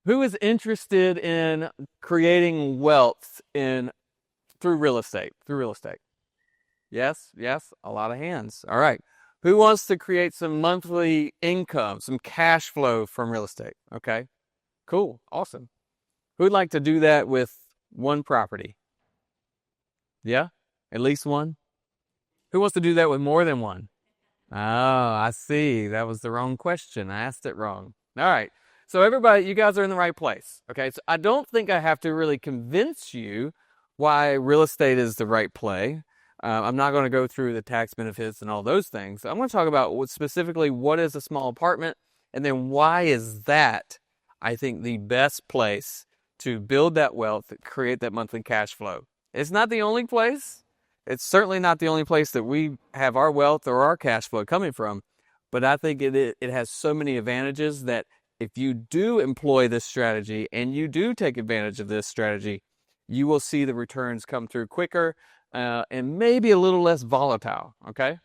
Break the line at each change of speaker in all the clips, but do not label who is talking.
Who is interested in creating wealth through real estate? Through real estate. Yes, yes, a lot of hands. All right. Who wants to create some monthly income, some cash flow from real estate? Okay. Cool. Awesome. Who'd like to do that with one property? Yeah? At least one? Who wants to do that with more than one? Oh, I see. That was the wrong question. I asked it wrong. All right. So everybody, you guys are in the right place. Okay. So I don't think I have to really convince you why real estate is the right play. I'm not going to go through the tax benefits and all those things. I'm going to talk about specifically what is a small apartment, and then why is that, I think, the best place to build that wealth, create that monthly cash flow. It's not the only place. It's certainly not the only place that we have our wealth or our cash flow coming from, but I think it has so many advantages that if you do employ this strategy and you do take advantage of this strategy, you will see the returns come through quicker and maybe a little less volatile, okay?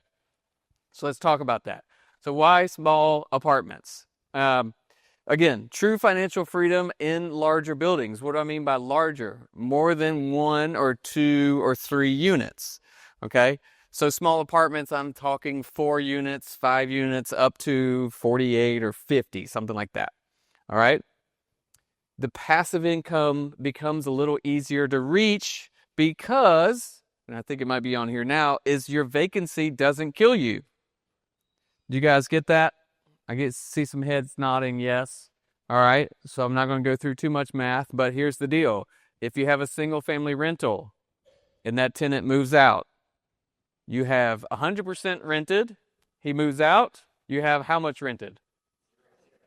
So let's talk about that. So why small apartments? Again, true financial freedom in larger buildings. What do I mean by larger? More than 1 or 2 or 3 units, okay? So small apartments, I'm talking 4 units, 5 units, up to 48 or 50, something like that, all right? The passive income becomes a little easier to reach because, and I think it might be on here now, is your vacancy doesn't kill you. Do you guys get that? I see some heads nodding yes. All right, so I'm not going to go through too much math, but here's the deal. If you have a single family rental and that tenant moves out, you have 100% rented. He moves out, you have how much rented?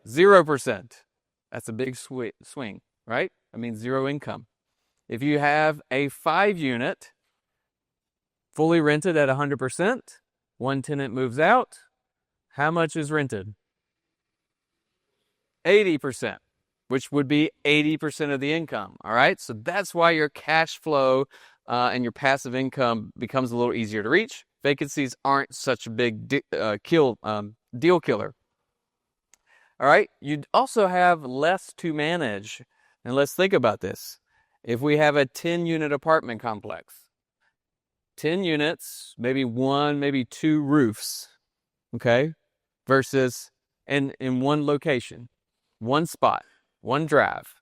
0%. That's a big swing, right? I mean, zero income. If you have a 5 unit fully rented at 100%, one tenant moves out, how much is rented? 80%, which would be 80% of the income. All right. So that's why your cash flow and your passive income becomes a little easier to reach. Vacancies aren't such a big deal killer. All right. You also have less to manage. And let's think about this. If we have a 10-unit apartment complex, 10 units, maybe 1, maybe 2 roofs, okay, versus in one location, one spot, one drive,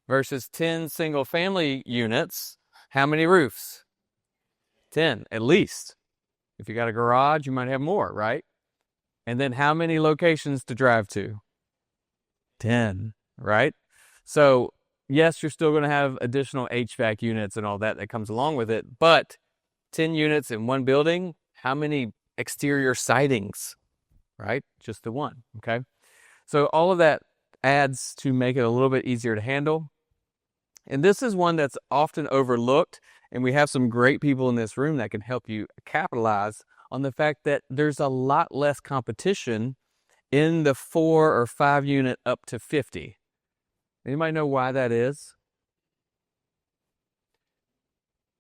versus 10 single family units. How many roofs? 10 at least. If you got a garage, you might have more, right? And then how many locations to drive to? 10, right? So yes, you're still going to have additional HVAC units and all that comes along with it, but 10 units in one building, how many exterior sidings, right? Just the one, okay? So all of that adds to make it a little bit easier to handle. And this is one that's often overlooked, and we have some great people in this room that can help you capitalize on the fact that there's a lot less competition in the 4 or 5 unit up to 50. Anybody know why that is?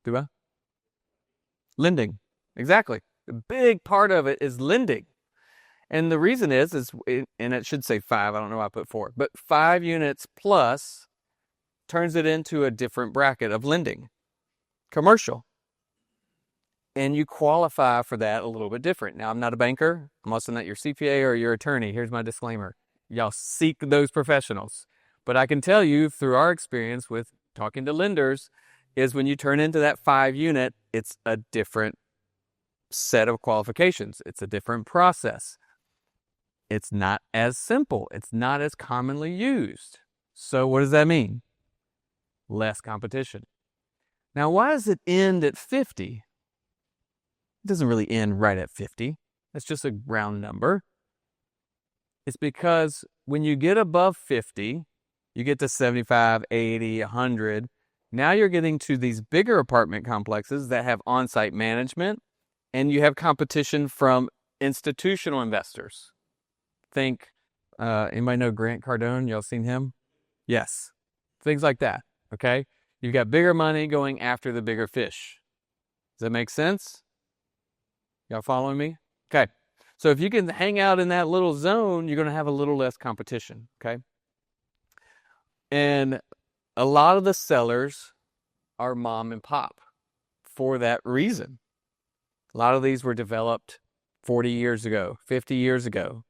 Do I? Lending. Exactly. A big part of it is lending. And the reason is, and it should say 5, I don't know why I put 4, but 5 units plus turns it into a different bracket of lending, commercial. And you qualify for that a little bit different. Now, I'm not a banker. I'm also not your CPA or your attorney. Here's my disclaimer. Y'all seek those professionals. But I can tell you through our experience with talking to lenders is when you turn into that 5 unit, it's a different set of qualifications. It's a different process. It's not as simple. It's not as commonly used. So what does that mean? Less competition. Now, why does it end at 50? It doesn't really end right at 50. That's just a round number. It's because when you get above 50, you get to 75, 80, 100. Now you're getting to these bigger apartment complexes that have on-site management, and you have competition from institutional investors. Think, anybody know Grant Cardone? Y'all seen him? Yes. Things like that, okay? You've got bigger money going after the bigger fish. Does that make sense? Y'all following me? Okay. So if you can hang out in that little zone, you're going to have a little less competition, okay? And a lot of the sellers are mom and pop for that reason. A lot of these were developed 40 years ago, 50 years ago.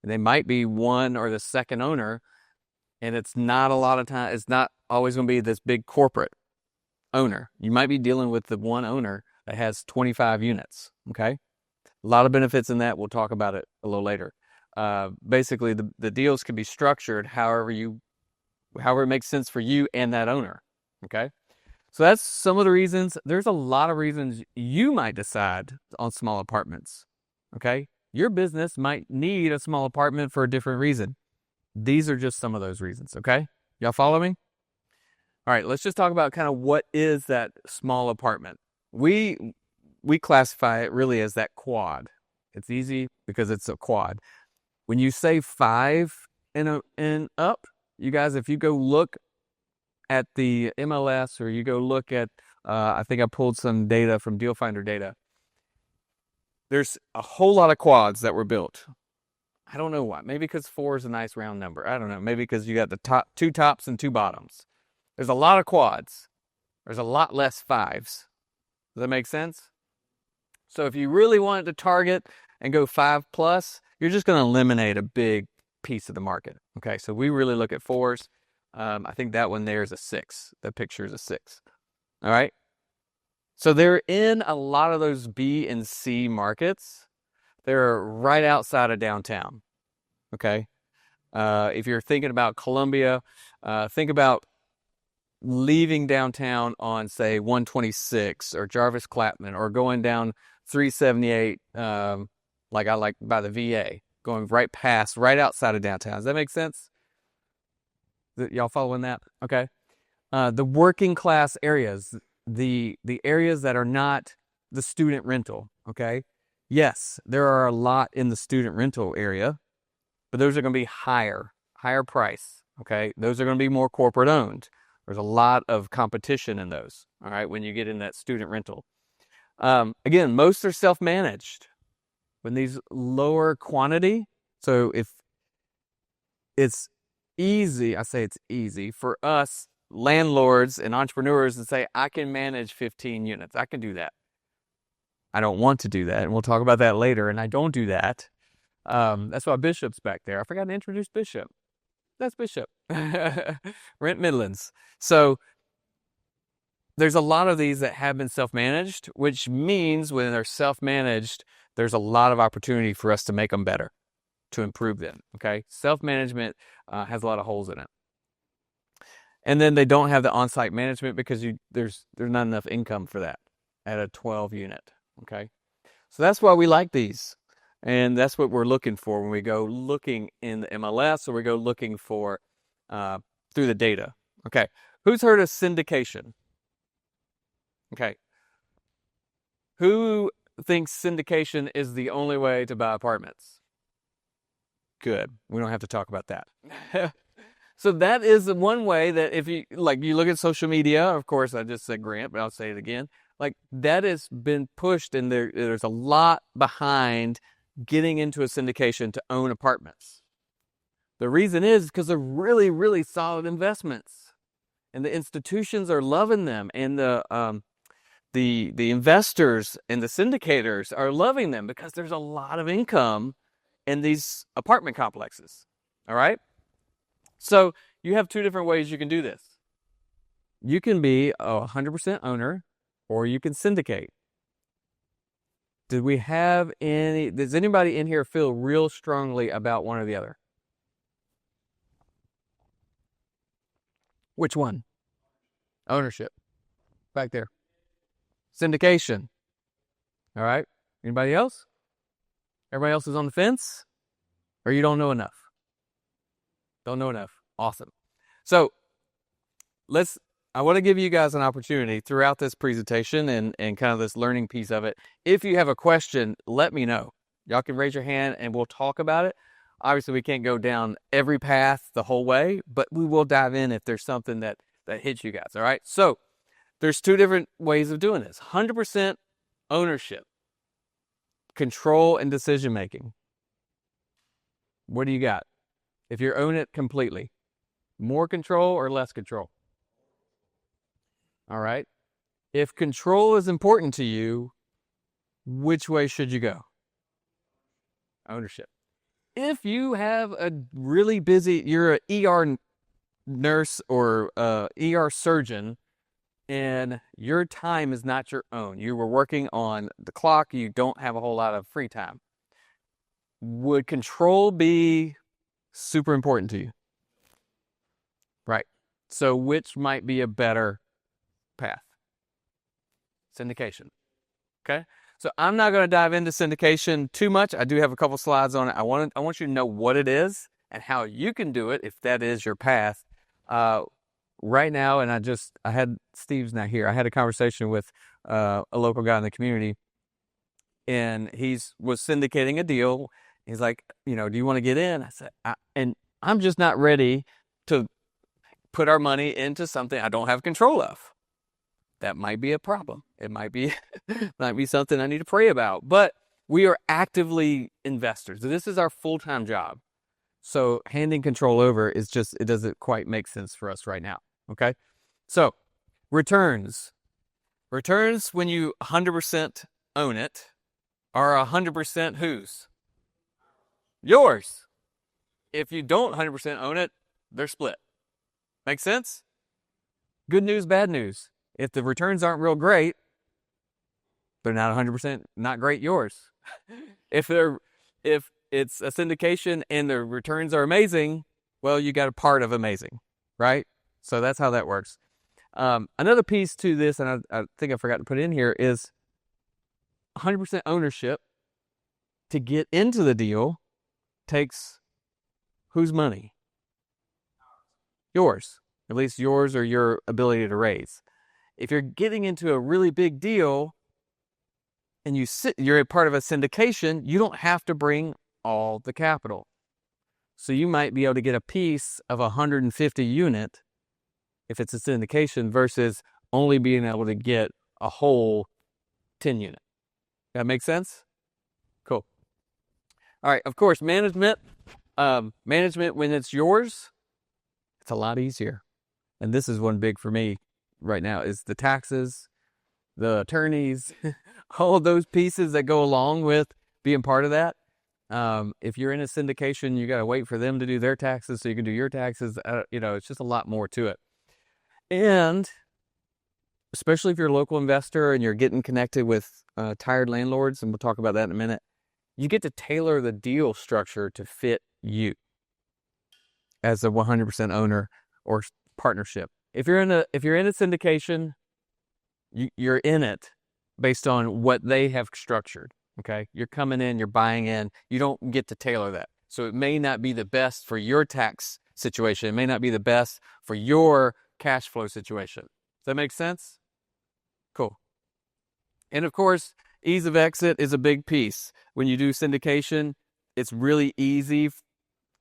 And they might be one or the second owner, and it's not a lot of time. It's not always going to be this big corporate owner. You might be dealing with the one owner that has 25 units. Okay. A lot of benefits in that. We'll talk about it a little later. Basically, the deals can be structured however it makes sense for you and that owner. Okay. So that's some of the reasons. There's a lot of reasons you might decide on small apartments. Okay. Your business might need a small apartment for a different reason. These are just some of those reasons. Okay. Y'all follow me? All right. Let's just talk about kind of what is that small apartment. We classify it really as that quad. It's easy because it's a quad. When you say 5 and up, you guys, if you go look at the MLS or you go look at, I think I pulled some data from Deal Finder data. There's a whole lot of quads that were built. I don't know why. Maybe because 4 is a nice round number. I don't know. Maybe because you got the two tops and 2 bottoms. There's a lot of quads. There's a lot less 5s. Does that make sense? So if you really wanted to target and go 5+, you're just going to eliminate a big piece of the market. Okay, so we really look at 4s. I think that one there is a 6. That picture is a 6. All right. So they're in a lot of those B and C markets. They're right outside of downtown. Okay. If you're thinking about Columbia, think about leaving downtown on, say, 126 or Jarvis Clapman, or going down 378, like I like by the VA, going right outside of downtown. Does that make sense? Y'all following that? Okay. The working class areas, the areas that are not the student rental. Okay. Yes, there are a lot in the student rental area, but those are going to be higher price. Okay. Those are going to be more corporate owned. There's a lot of competition in those. All right. When you get in that student rental. Again, most are self-managed. When these lower quantity, so if it's easy, I say it's easy for us landlords and entrepreneurs to say, I can manage 15 units. I can do that. I don't want to do that. And we'll talk about that later. And I don't do that. That's why Bishop's back there. I forgot to introduce Bishop. That's Bishop. Rent Midlands. So there's a lot of these that have been self-managed, which means when they're self-managed, there's a lot of opportunity for us to make them better, to improve them. Okay. Self-management has a lot of holes in it. And then they don't have the on-site management because there's not enough income for that at a 12 unit. Okay. So that's why we like these. And that's what we're looking for when we go looking in the MLS, or we go looking for through the data. Okay. Who's heard of syndication? Okay. Who thinks syndication is the only way to buy apartments? Good. We don't have to talk about that. So that is the one way that if you look at social media, of course, I just said Grant, but I'll say it again. Like, that has been pushed, and there's a lot behind getting into a syndication to own apartments. The reason is because they're really, really solid investments, and the institutions are loving them, and the investors and the syndicators are loving them because there's a lot of income in these apartment complexes. All right. So you have 2 different ways you can do this. You can be a 100% owner, or you can syndicate. Does anybody in here feel real strongly about one or the other? Which one? Ownership. Back there. Syndication. All right. Anybody else? Everybody else is on the fence? Or you don't know enough? Don't know enough. Awesome. So I want to give you guys an opportunity throughout this presentation and kind of this learning piece of it. If you have a question, let me know. Y'all can raise your hand and we'll talk about it. Obviously, we can't go down every path the whole way, but we will dive in if there's something that hits you guys. All right. So there's 2 different ways of doing this. 100% ownership, control, and decision making. What do you got? If you own it completely, More control or less control? All right. If control is important to you, which way should you go? Ownership. If you have a really busy, you're an ER nurse or ER surgeon, and your time is not your own. You were working on the clock. You don't have a whole lot of free time. Would control be super important to you? Right. So which might be a better path? Syndication. Okay. So I'm not going to dive into syndication too much. I do have a couple slides on it. I want you to know what it is and how you can do it if that is your path. Right now, and I had Steve's not here. I had a conversation with a local guy in the community, and was syndicating a deal. He's like, do you want to get in? I said, and I'm just not ready to put our money into something I don't have control of. That might be a problem. It might be something I need to pray about. But we are actively investors. This is our full-time job. So handing control over it doesn't quite make sense for us right now. Okay? So returns. Returns when you 100% own it are 100% whose? Yours. If you don't 100% own it, they're split. Make sense? Good news, bad news. If the returns aren't real great, they're not 100% not great yours. If it's a syndication and the returns are amazing, well, you got a part of amazing, right? So that's how that works. Another piece to this, and I think I forgot to put in here, is 100% ownership to get into the deal takes whose money? Yours. At least yours or your ability to raise. If you're getting into a really big deal and you're a part of a syndication, you don't have to bring all the capital. So you might be able to get a piece of 150 unit if it's a syndication versus only being able to get a whole 10 unit. That make sense? Cool. All right. Of course, management when it's yours, it's a lot easier. And this is one big for me right now is the taxes, the attorneys, all of those pieces that go along with being part of that. If you're in a syndication, you got to wait for them to do their taxes so you can do your taxes. It's just a lot more to it. And especially if you're a local investor and you're getting connected with tired landlords, and we'll talk about that in a minute, you get to tailor the deal structure to fit you as a 100% owner or partnership. If you're in a syndication, you're in it based on what they have structured. Okay, you're coming in, you're buying in. You don't get to tailor that, so it may not be the best for your tax situation. It may not be the best for your cash flow situation. Does that make sense? Cool. And of course, ease of exit is a big piece. When you do syndication, it's really easy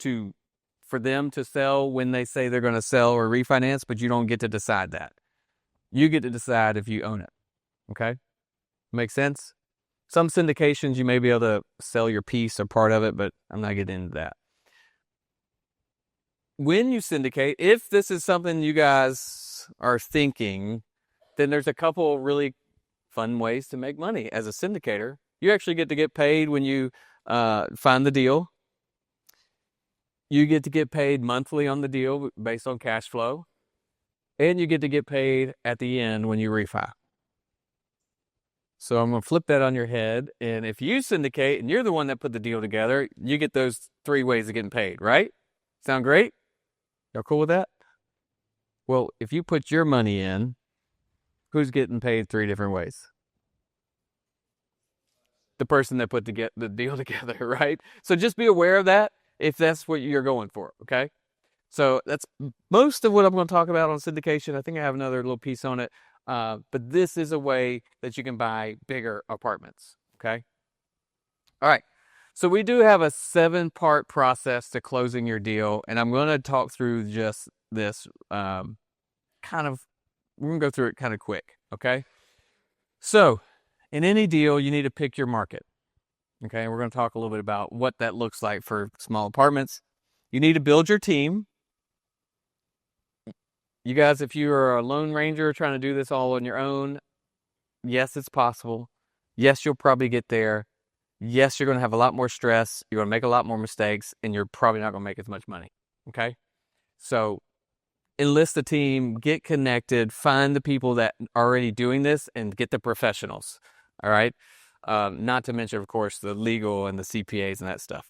for them to sell when they say they're going to sell or refinance, but you don't get to decide that. You get to decide if you own it. Okay? Make sense? Some syndications, you may be able to sell your piece or part of it, but I'm not getting into that. When you syndicate, if this is something you guys are thinking, then there's a couple really fun ways to make money as a syndicator. You actually get to get paid when you find the deal. You get to get paid monthly on the deal based on cash flow. And you get to get paid at the end when you refi. So I'm going to flip that on your head. And if you syndicate and you're the one that put the deal together, you get those 3 ways of getting paid, right? Sound great? Y'all cool with that? Well, if you put your money in, who's getting paid 3 different ways? The person that put the deal together, right? So just be aware of that if that's what you're going for, okay? So that's most of what I'm going to talk about on syndication. I think I have another little piece on it. But this is a way that you can buy bigger apartments, okay? All right. So we do have a 7-part process to closing your deal, and I'm going to talk through just this we're going to go through it kind of quick, okay? So in any deal, you need to pick your market, okay? We're going to talk a little bit about what that looks like for small apartments. You need to build your team. You guys, if you are a lone ranger trying to do this all on your own, yes, it's possible. Yes, you'll probably get there. Yes, you're going to have a lot more stress. You're going to make a lot more mistakes, and you're probably not going to make as much money. Okay? So enlist a team, get connected, find the people that are already doing this, and get the professionals. All right? Not to mention, of course, the legal and the CPAs and that stuff.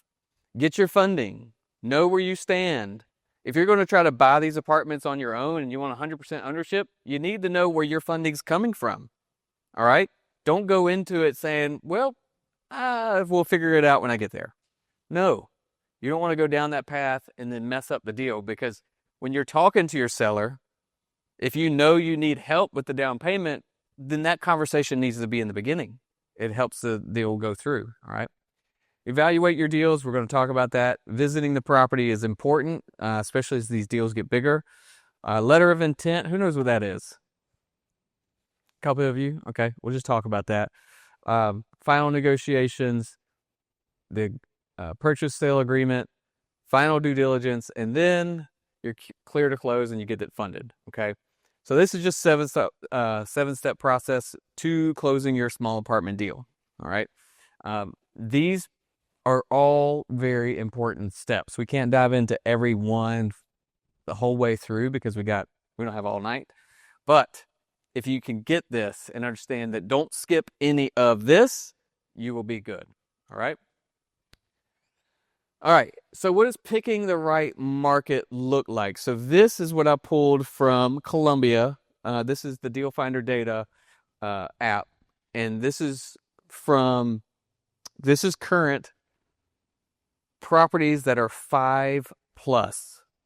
Get your funding. Know where you stand. If you're going to try to buy these apartments on your own and you want 100% ownership, you need to know where your funding's coming from. All right? Don't go into it saying, well, we'll figure it out when I get there. No, you don't want to go down that path and then mess up the deal, because when you're talking to your seller, if you know you need help with the down payment, then that conversation needs to be in the beginning. It helps the deal go through. All right? Evaluate your deals. We're going to talk about that. Visiting the property is important, especially as these deals get bigger. Letter of intent. Who knows what that is? A couple of you? Okay, we'll just talk about that. Final negotiations, the purchase sale agreement, final due diligence, and then you're clear to close and you get it funded. Okay, so this is just seven-step process to closing your small apartment deal. All right, these are all very important steps. We can't dive into every one the whole way through because we don't have all night. But if you can get this and understand that don't skip any of this, you will be good. All right? All right. So what does picking the right market look like? So this is what I pulled from Columbia. This is the Deal Finder Data app. And this is current properties that are 5+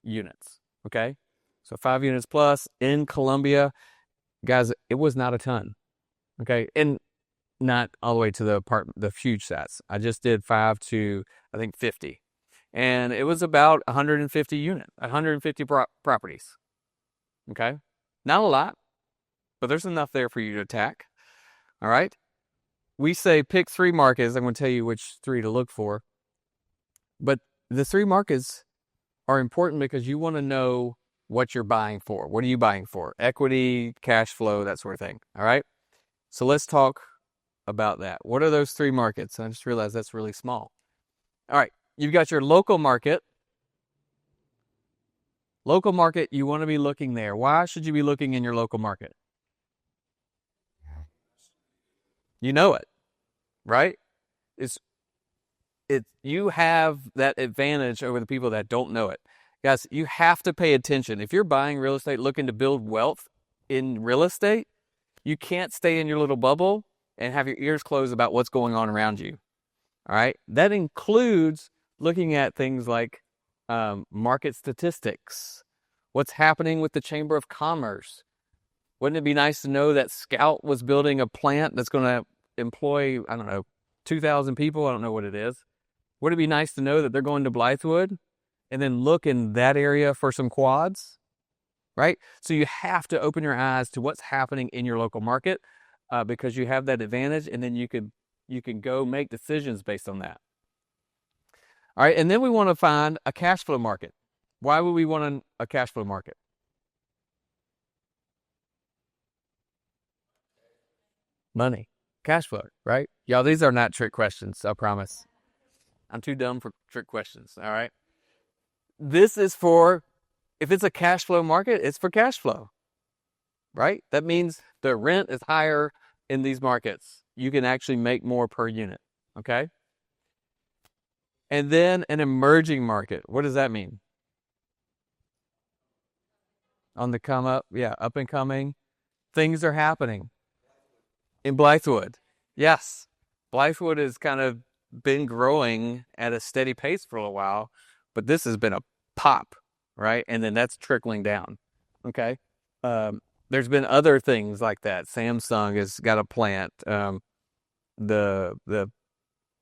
units. Okay? So 5 units plus in Columbia. Guys, it was not a ton. Okay? And not all the way to the huge stats. I just did 5 to, I think, 50. And it was about 150 properties. Okay? Not a lot, but there's enough there for you to attack. All right? We say pick 3 markets. I'm going to tell you which 3 to look for. But the 3 markets are important because you want to know what you're buying for. What are you buying for? Equity, cash flow, that sort of thing. All right? So let's talk about that. What are those 3 markets? I just realized that's really small. All right. You've got your local market. Local market, you want to be looking there. Why should you be looking in your local market? You know it, right? You have that advantage over the people that don't know it. Guys, you have to pay attention. If you're buying real estate, looking to build wealth in real estate, you can't stay in your little bubble and have your ears closed about what's going on around you. All right? That includes looking at things like market statistics, what's happening with the Chamber of Commerce. Wouldn't it be nice to know that Scout was building a plant that's going to employ, 2,000 people? I don't know what it is. Would it be nice to know that they're going to Blythewood and then look in that area for some quads? Right? So you have to open your eyes to what's happening in your local market because you have that advantage, and then you can go make decisions based on that. All right, and then we want to find a cash flow market. Why would we want a cash flow market? Money. Cash flow, right? Y'all, these are not trick questions, I promise. I'm too dumb for trick questions, all right? This is if it's a cash flow market, it's for cash flow, right? That means the rent is higher in these markets. You can actually make more per unit, okay? And then an emerging market. What does that mean? On the come up, yeah, up and coming. Things are happening. In Blythewood, yes. Blythewood has kind of been growing at a steady pace for a while, but this has been a pop, right? And then that's trickling down, okay? There's been other things like that. Samsung has got a plant.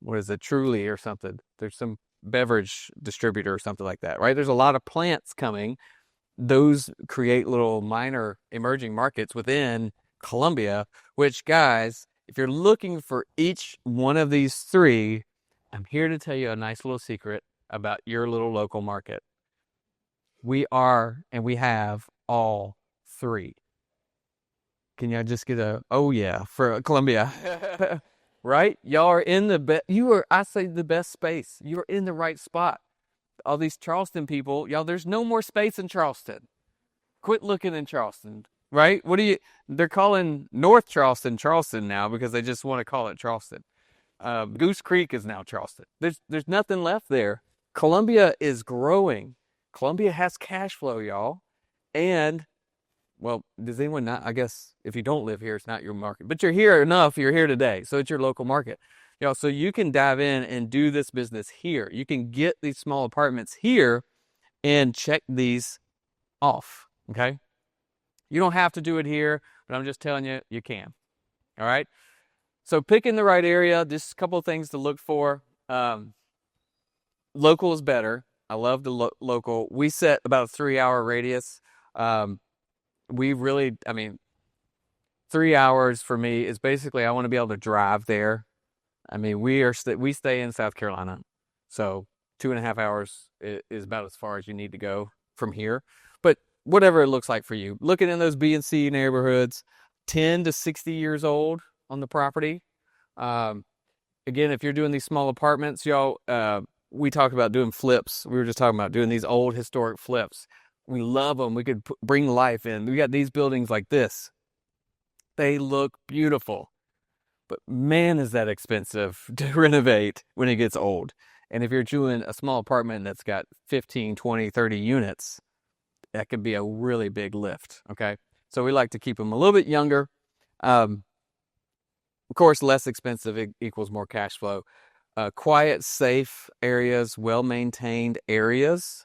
What is it, Truly or something? There's some beverage distributor or something like that, right? There's a lot of plants coming. Those create little minor emerging markets within Columbia, which, guys, if you're looking for each one of these 3, I'm here to tell you a nice little secret about your little local market. We are, and we have all 3. Can y'all just get a, oh yeah, for Columbia? Right? Y'all are in the best, I say the best space. You're in the right spot. All these Charleston people, y'all, there's no more space in Charleston. Quit looking in Charleston, right? They're calling North Charleston Charleston now because they just want to call it Charleston. Goose Creek is now Charleston. There's nothing left there. Columbia is growing. Columbia has cash flow, y'all. And, well, does anyone not? I guess if you don't live here, it's not your market. But you're here enough. You're here today. So it's your local market. Y'all, so you can dive in and do this business here. You can get these small apartments here and check these off. Okay? You don't have to do it here, but I'm just telling you, you can. All right? So picking the right area, just a couple of things to look for. Local is better. I love the local. We set about a 3-hour radius. We really, 3 hours for me is basically I want to be able to drive there. We stay in South Carolina, so 2.5 hours is about as far as you need to go from here. But whatever it looks like for you, looking in those B and C neighborhoods, 10 to 60 years old on the property. Again, if you're doing these small apartments, y'all, we talked about doing flips. We were just talking about doing these old historic flips. We love them. We could bring life in. We got these buildings like this. They look beautiful. But man, is that expensive to renovate when it gets old. And if you're doing a small apartment that's got 15, 20, 30 units, that could be a really big lift, okay? So we like to keep them a little bit younger. Of course, less expensive equals more cash flow. Quiet, safe areas, well-maintained areas.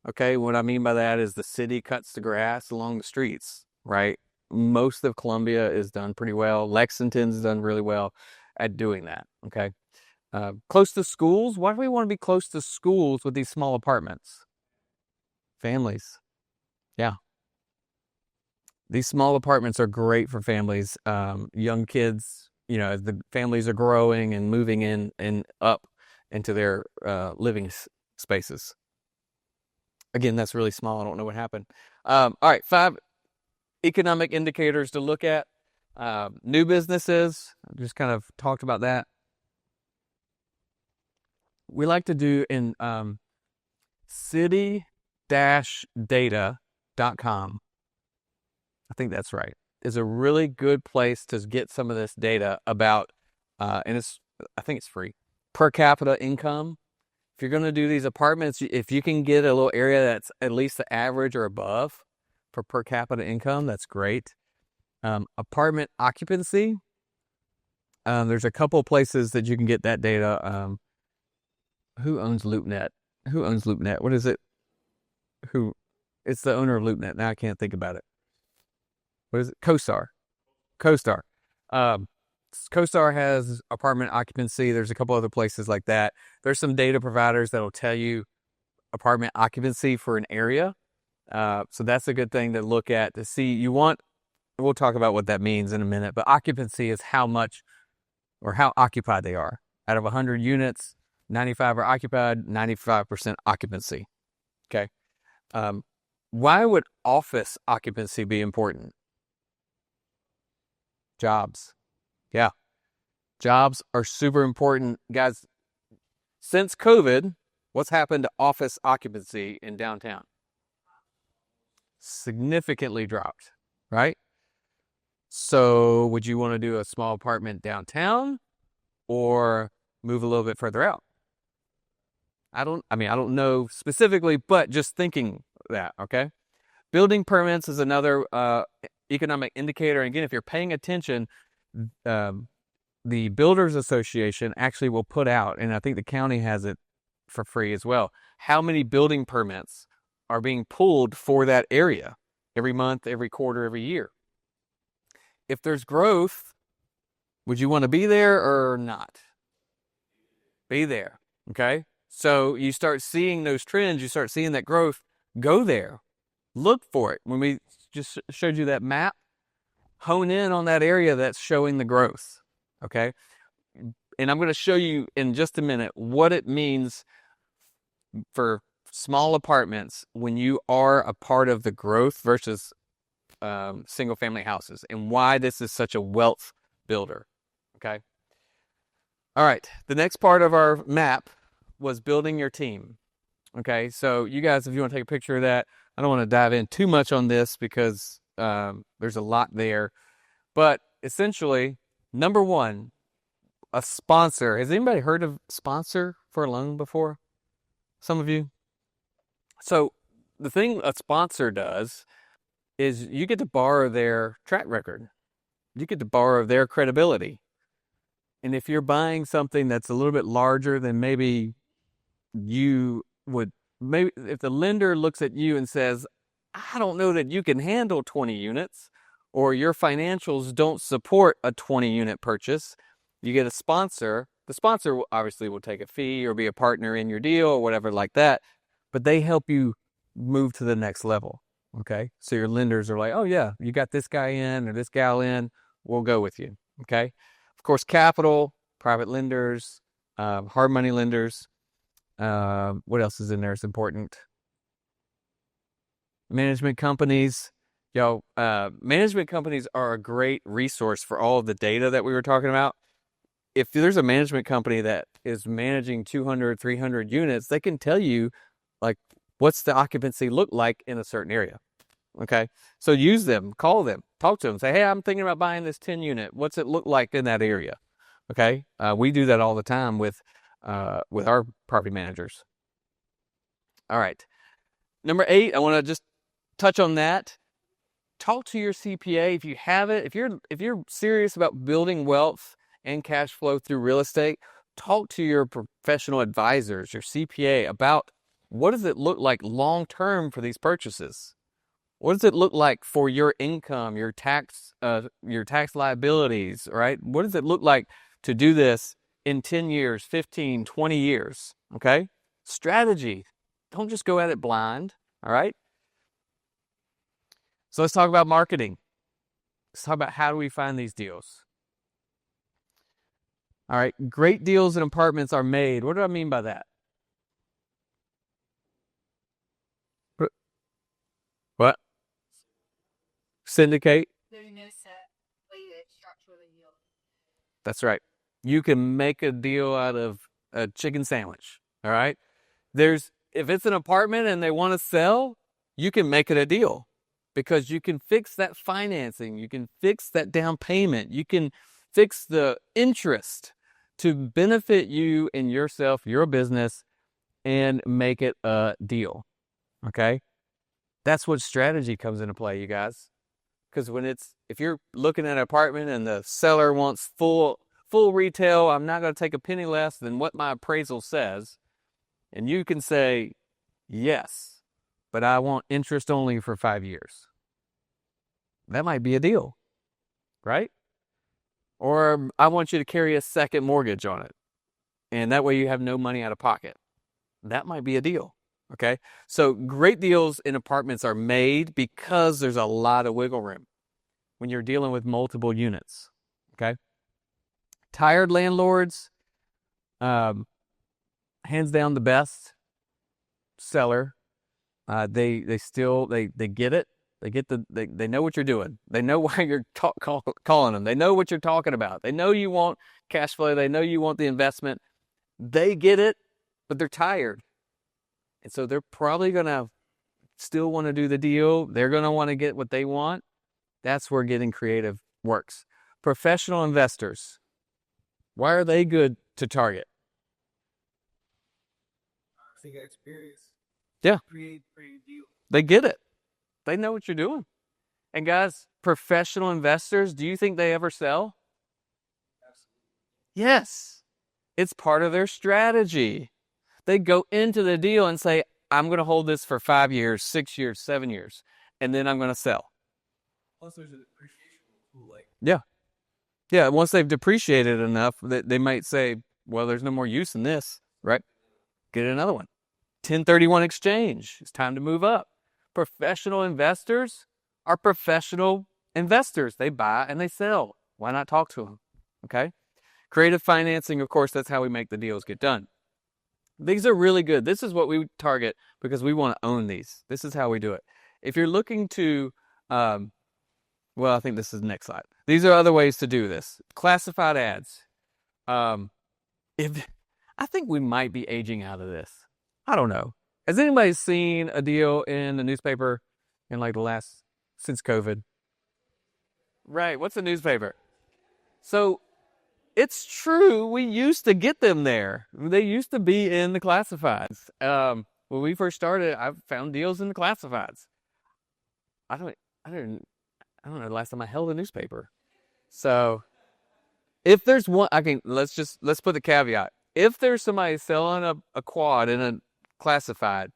Okay, what I mean by that is the city cuts the grass along the streets, right? Most of Columbia is done pretty well. Lexington's done really well at doing that, okay? Close to schools. Why do we want to be close to schools with these small apartments? Families. Yeah. These small apartments are great for families. Young kids, as the families are growing and moving in and up into their living spaces. Again, that's really small. I don't know what happened. All right, 5 economic indicators to look at. New businesses, I just kind of talked about that. We like to do in city-data.com. I think that's right. Is a really good place to get some of this data about, and I think it's free, per capita income. If you're going to do these apartments, if you can get a little area that's at least the average or above for per capita income, that's great. Apartment occupancy. There's a couple places that you can get that data. Who owns LoopNet? Who owns LoopNet? What is it? It's the owner of LoopNet. Now I can't think about it. What is it? CoStar. CoStar. CoStar has apartment occupancy. There's a couple other places like that. There's some data providers that'll tell you apartment occupancy for an area. So that's a good thing to look at to see. We'll talk about what that means in a minute, but occupancy is how much or how occupied they are. Out of 100 units, 95 are occupied, 95% occupancy. Okay. Why would office occupancy be important? Jobs. Yeah. Jobs are super important. Guys, since COVID, what's happened to office occupancy in downtown? Significantly dropped, right? So would you want to do a small apartment downtown or move a little bit further out? I don't know specifically, but just thinking that, okay? Building permits is another economic indicator. And again, if you're paying attention, the Builders Association actually will put out, and I think the county has it for free as well, how many building permits are being pulled for that area every month, every quarter, every year. If there's growth, would you want to be there or not? Be there, okay? So you start seeing those trends, you start seeing that growth, go there. Look for it. When we just showed you that map, hone in on that area that's showing the growth, okay? And I'm going to show you in just a minute what it means for small apartments when you are a part of the growth versus single family houses and why this is such a wealth builder. Okay. All right. The next part of our map was building your team. Okay. So you guys, if you want to take a picture of that, I don't want to dive in too much on this because there's a lot there. But essentially, number one, a sponsor. Has anybody heard of sponsor for a loan before? Some of you? So the thing a sponsor does is you get to borrow their track record. You get to borrow their credibility. And if you're buying something that's a little bit larger than maybe you would, maybe if the lender looks at you and says, I don't know that you can handle 20 units, or your financials don't support a 20 unit purchase, you get a sponsor. The sponsor obviously will take a fee or be a partner in your deal or whatever like that, but they help you move to the next level. Okay. So your lenders are like, oh yeah, you got this guy in or this gal in, we'll go with you. Okay. Of course, capital, private lenders, hard money lenders. What else is in there? It's important. Management companies. Management companies are a great resource for all of the data that we were talking about. If there's a management company that is managing 200, 300 units, they can tell you, like, what's the occupancy look like in a certain area. Okay. So use them, call them, talk to them, say, hey, I'm thinking about buying this 10 unit. What's it look like in that area? Okay. We do that all the time with our property managers. All right. Number 8, I want to just touch on that. Talk to your CPA if you have it. If you're serious about building wealth and cash flow through real estate, talk to your professional advisors, your CPA, about what does it look like long term for these purchases? What does it look like for your income, your tax liabilities, right? What does it look like to do this in 10 years, 15, 20 years? Okay? Strategy. Don't just go at it blind, all right? So let's talk about marketing. Let's talk about how do we find these deals. All right, great deals in apartments are made. What do I mean by that? What? Syndicate? That's right. You can make a deal out of a chicken sandwich, all right? If it's an apartment and they want to sell, you can make it a deal because you can fix that financing. You can fix that down payment. You can fix the interest to benefit you and yourself, your business, and make it a deal, okay? That's what strategy comes into play, you guys. Because if you're looking at an apartment and the seller wants full retail, I'm not going to take a penny less than what my appraisal says. And you can say, yes, but I want interest only for 5 years. That might be a deal, right? Or I want you to carry a second mortgage on it. And that way you have no money out of pocket. That might be a deal. Okay. So great deals in apartments are made because there's a lot of wiggle room when you're dealing with multiple units. Okay. Tired landlords, hands down the best seller. They get it. They know what you're doing. They know why you're calling them. They know what you're talking about. They know you want cash flow. They know you want the investment. They get it, but they're tired. And so they're probably going to still want to do the deal. They're going to want to get what they want. That's where getting creative works. Professional investors. Why are they good to target?
They got experience.
Yeah.
Create deal.
They get it. They know what you're doing. And guys, professional investors, do you think they ever sell?
Absolutely.
Yes. It's part of their strategy. They go into the deal and say, I'm going to hold this for 5 years, 6 years, 7 years, and then I'm going to sell.
Plus, there's an appreciation tool.
Yeah. Once they've depreciated enough, they might say, well, there's no more use in this, right? Get another one. 1031 exchange. It's time to move up. Professional investors are professional investors. They buy and they sell. Why not talk to them? Okay. Creative financing, of course, that's how we make the deals get done. These are really good. This is what we target because we want to own these. This is how we do it. If you're looking to Well, I think this is the next slide. These are other ways to do this. Classified ads. Um, if I think we might be aging out of this. I don't know. Has anybody seen a deal in the newspaper in like the last since COVID? Right. What's a newspaper? So it's true. We used to get them there. They used to be in the classifieds. When we first started, I found deals in the classifieds. I don't. I don't. I don't know the last time I held a newspaper. So if there's one, let's put the caveat. If there's somebody selling a quad in a classified,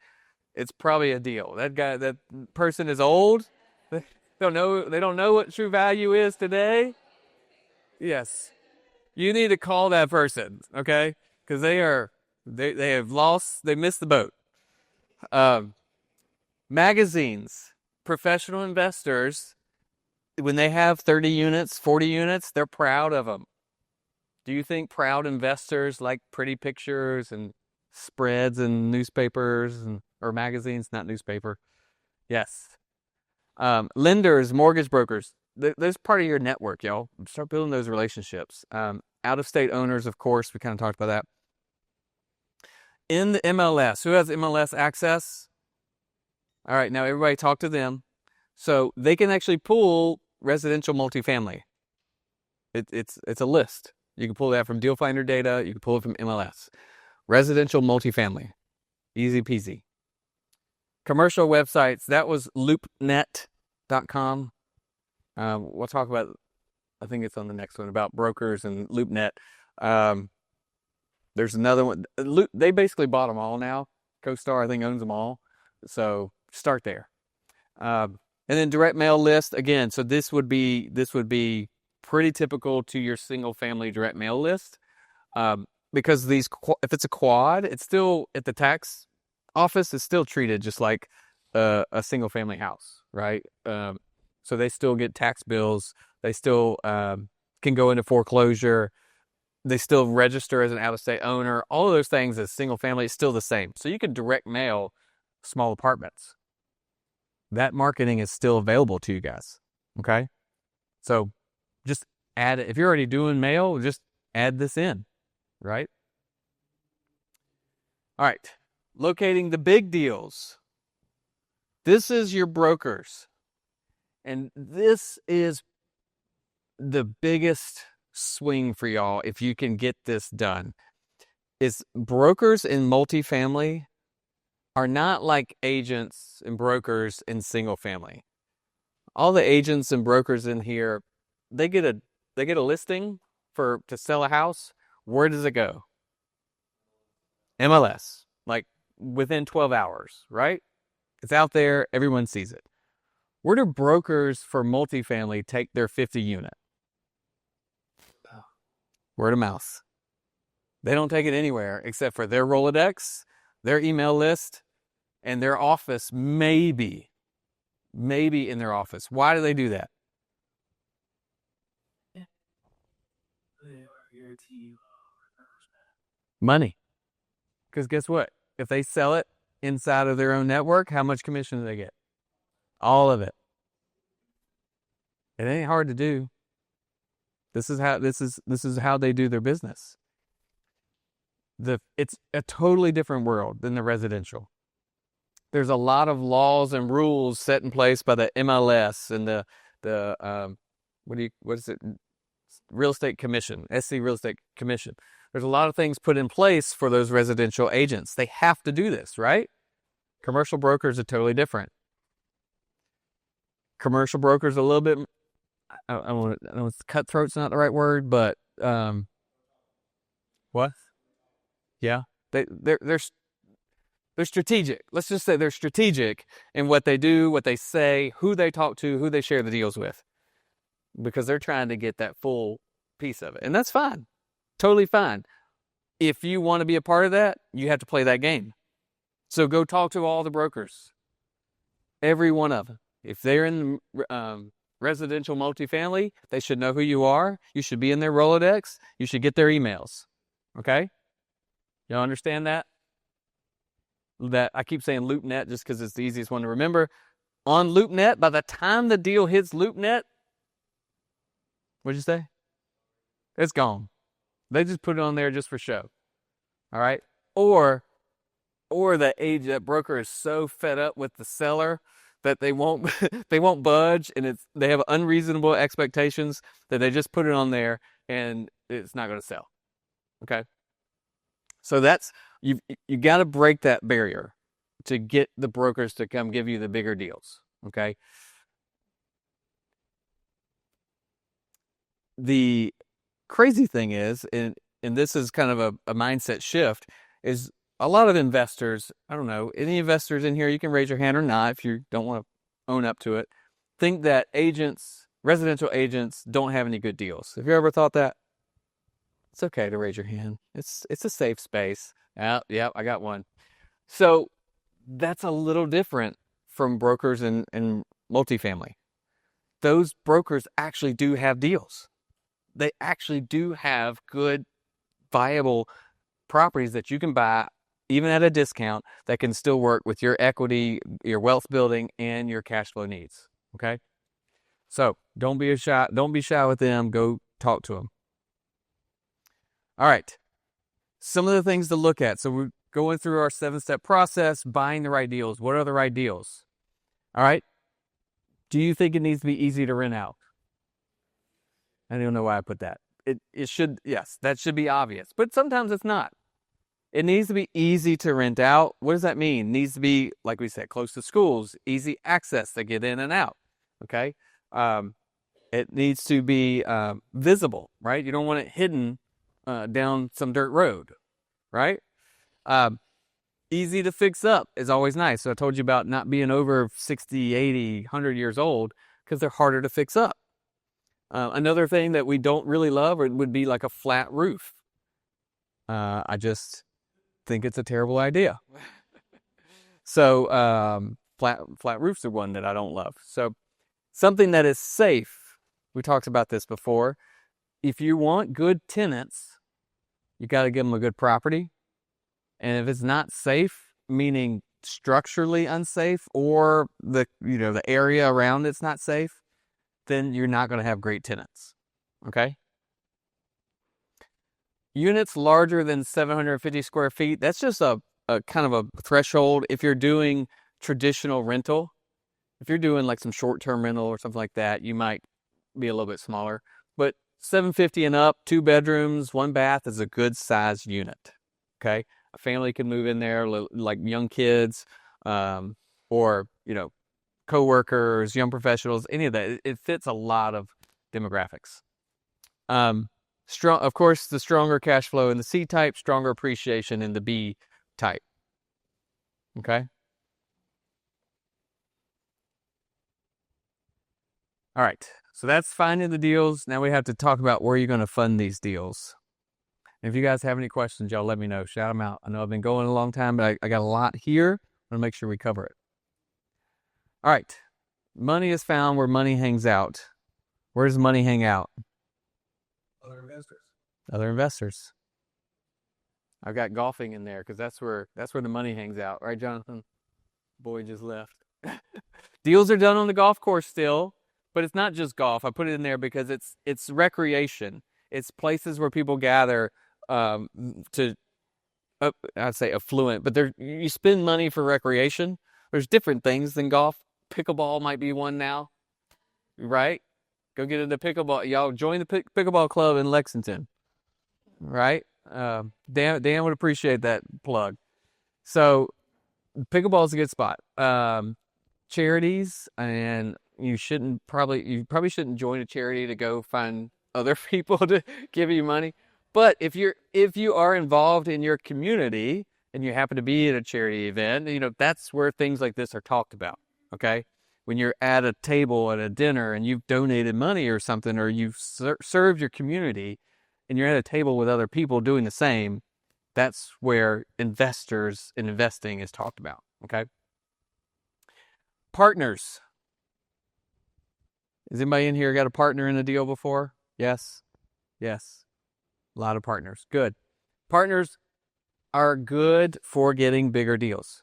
it's probably a deal. That person is old. They don't know what true value is today. Yes. You need to call that person, okay? Because they have lost, they missed the boat. Um, Magazines, professional investors, when they have 30 units, 40 units, they're proud of them. Do you think proud investors like pretty pictures and spreads and newspapers or magazines, not newspaper? Yes. Lenders, mortgage brokers, there's part of your network, y'all. Start building those relationships. Out-of-state owners, of course, we kind of talked about that. In the MLS, who has MLS access? All right, now everybody talk to them. So they can actually pull residential multifamily. It's a list. You can pull that from Deal Finder data. You can pull it from MLS. Residential multifamily. Easy peasy. Commercial websites, that was loopnet.com. We'll talk about, I think it's on the next one, about brokers and LoopNet. There's another one. They basically bought them all now. CoStar, I think, owns them all. So start there. And then direct mail list, again, so this would be pretty typical to your single family direct mail list. Because if it's a quad, it's still at the tax office is still treated just like a single family house, right? So they still get tax bills. They still can go into foreclosure. They still register as an out-of-state owner. All of those things as single family is still the same. So you can direct mail small apartments. That marketing is still available to you guys, okay? So just add it. If you're already doing mail, just add this in, right? All right. Locating the big deals. This is your brokers. And this is the biggest swing for y'all if you can get this done. Is brokers in multifamily are not like agents and brokers in single family. All the agents and brokers in here, they get a listing to sell a house. Where does it go? MLS. Like within 12 hours, right? It's out there. Everyone sees it. Where do brokers for multifamily take their 50 unit? Word of mouth. They don't take it anywhere except for their Rolodex, their email list, and their office, maybe in their office. Why do they do that? Money. Because guess what? If they sell it inside of their own network, how much commission do they get? All of it. It ain't hard to do. This is how they do their business. It's a totally different world than the residential. There's a lot of laws and rules set in place by the MLS and the what is it? Real Estate Commission, SC Real Estate Commission. There's a lot of things put in place for those residential agents. They have to do this, right? Commercial brokers are totally different. Commercial brokers a little bit, I don't know, cutthroat's not the right word, but what? Yeah, they're strategic. Let's just say they're strategic in what they do, what they say, who they talk to, who they share the deals with, because they're trying to get that full piece of it, and that's fine, totally fine. If you want to be a part of that, you have to play that game. So go talk to all the brokers, every one of them. If they're in residential multifamily, they should know who you are. You should be in their Rolodex. You should get their emails. Okay? Y'all understand that? That I keep saying LoopNet just because it's the easiest one to remember. On LoopNet, by the time the deal hits LoopNet, What'd you say? It's gone. They just put it on there just for show. All right. Or that broker is so fed up with the seller that they won't they won't budge, and they have unreasonable expectations that they just put it on there and it's not going to sell. Okay. So that's you got to break that barrier to get the brokers to come give you the bigger deals. Okay. The crazy thing is, and this is kind of a mindset shift, is a lot of investors, I don't know, any investors in here, you can raise your hand or not if you don't want to own up to it, think that residential agents don't have any good deals. Have you ever thought that? It's okay to raise your hand. It's a safe space. Yeah, I got one. So that's a little different from brokers and multifamily. Those brokers actually do have deals. They actually do have good, viable properties that you can buy even at a discount that can still work with your equity, your wealth building, and your cash flow needs. Okay? So don't be shy with them. Go talk to them. All right. Some of the things to look at. So we're going through our 7-step process, buying the right deals. What are the right deals? All right. Do you think it needs to be easy to rent out? I don't know why I put that. It should, yes, that should be obvious, but sometimes it's not. It needs to be easy to rent out. What does that mean? It needs to be, like we said, close to schools, easy access to get in and out. Okay. It needs to be visible, right? You don't want it hidden down some dirt road, right? Easy to fix up is always nice. So I told you about not being over 60, 80, 100 years old because they're harder to fix up. Another thing that we don't really love would be like a flat roof. I just think it's a terrible idea. So flat roofs are one that I don't love. So something that is safe. We talked about this before. If you want good tenants, you got to give them a good property. And if it's not safe, meaning structurally unsafe, or the area around it's not safe, then you're not going to have great tenants. Okay? Units larger than 750 square feet, that's just a kind of a threshold. If you're doing traditional rental, if you're doing like some short-term rental or something like that, you might be a little bit smaller. But 750 and up, 2 bedrooms, 1 bath is a good size unit. Okay? A family can move in there, like young kids, or, coworkers, young professionals, any of that. It fits a lot of demographics. Of course, the stronger cash flow in the C type, stronger appreciation in the B type. Okay. All right. So that's finding the deals. Now we have to talk about where you're going to fund these deals. And if you guys have any questions, y'all let me know. Shout them out. I know I've been going a long time, but I got a lot here. I'm going to make sure we cover it. All right. Money is found where money hangs out. Where does money hang out?
Other investors.
Other investors. I've got golfing in there because that's where the money hangs out, right, Jonathan? Boy just left. Deals are done on the golf course still, but it's not just golf. I put it in there because it's recreation. It's places where people gather to, I'd say affluent, but you spend money for recreation. There's different things than golf. Pickleball might be one now, right? Go get into pickleball. Y'all join the pickleball club in Lexington, right? Dan would appreciate that plug. So pickleball is a good spot. Charities, and you probably shouldn't join a charity to go find other people to give you money. But if you are involved in your community and you happen to be at a charity event, that's where things like this are talked about. Okay. When you're at a table at a dinner and you've donated money or something, or you've served your community and you're at a table with other people doing the same, that's where investors and investing is talked about. Okay. Partners. Has anybody in here got a partner in a deal before? Yes. Yes. A lot of partners. Good. Partners are good for getting bigger deals.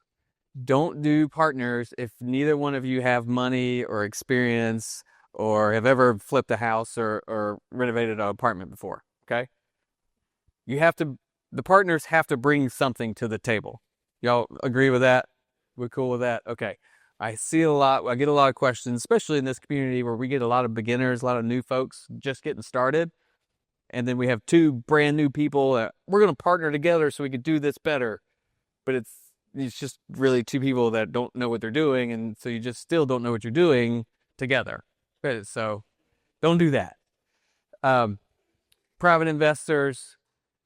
Don't do partners if neither one of you have money or experience or have ever flipped a house or renovated an apartment before. Okay. The partners have to bring something to the table. Y'all agree with that? We're cool with that? Okay. I get a lot of questions, especially in this community where we get a lot of beginners, a lot of new folks just getting started. And then we have two brand new people that we're going to partner together so we can do this better. But it's just really two people that don't know what they're doing. And so you just still don't know what you're doing together. So don't do that. Private investors,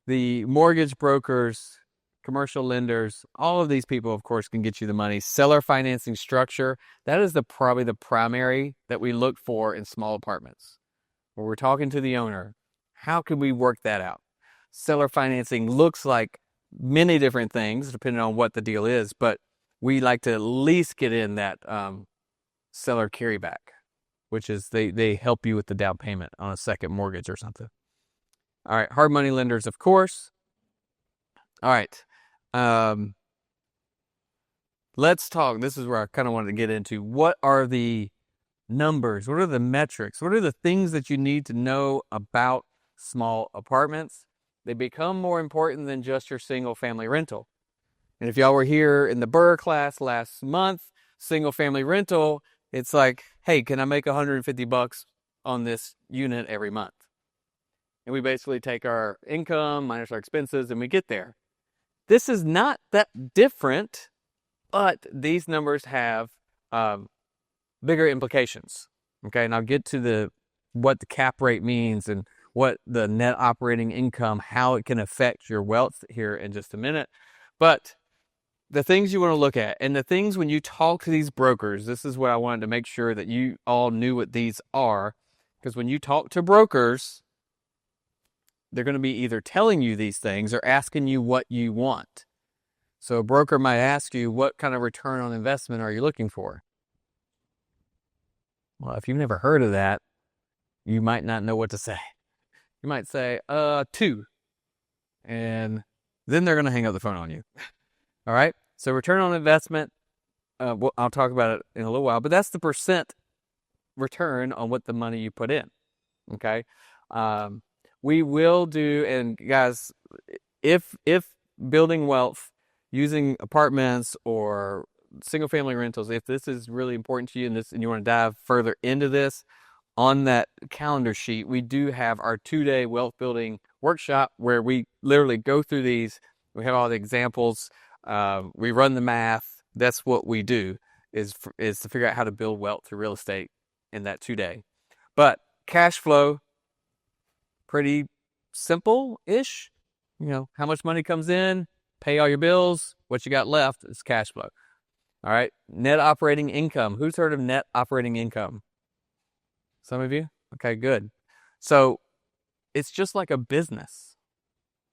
the mortgage brokers, commercial lenders, all of these people, of course, can get you the money. Seller financing structure, that is probably the primary that we look for in small apartments. Where we're talking to the owner, how can we work that out? Seller financing looks like many different things, depending on what the deal is, but we like to at least get in that seller carryback, which is they help you with the down payment on a second mortgage or something. All right, hard money lenders, of course. All right. Let's talk. This is where I kind of wanted to get into. What are the numbers? What are the metrics? What are the things that you need to know about small apartments? They become more important than just your single family rental. And if y'all were here in the Burr class last month, single family rental, it's like, hey, can I make $150 on this unit every month? And we basically take our income minus our expenses and we get there. This is not that different, but these numbers have bigger implications. Okay, and I'll get to what the cap rate means and what the net operating income, how it can affect your wealth here in just a minute. But the things you want to look at, and the things when you talk to these brokers, this is what I wanted to make sure that you all knew what these are. Because when you talk to brokers, they're going to be either telling you these things or asking you what you want. So a broker might ask you, what kind of return on investment are you looking for? Well, if you've never heard of that, you might not know what to say. You might say, 2. And then they're going to hang up the phone on you. All right? So return on investment, I'll talk about it in a little while, but that's the percent return on what the money you put in. Okay? We will do, and guys, if building wealth using apartments or single family rentals, if this is really important to you and you want to dive further into this, on that calendar sheet, we do have our 2-day wealth building workshop where we literally go through these. We have all the examples. We run the math. That's what we do is to figure out how to build wealth through real estate in that 2-day. But cash flow, pretty simple-ish. You know, how much money comes in, pay all your bills, what you got left is cash flow. All right, net operating income. Who's heard of net operating income? Some of you? Okay, good. So it's just like a business.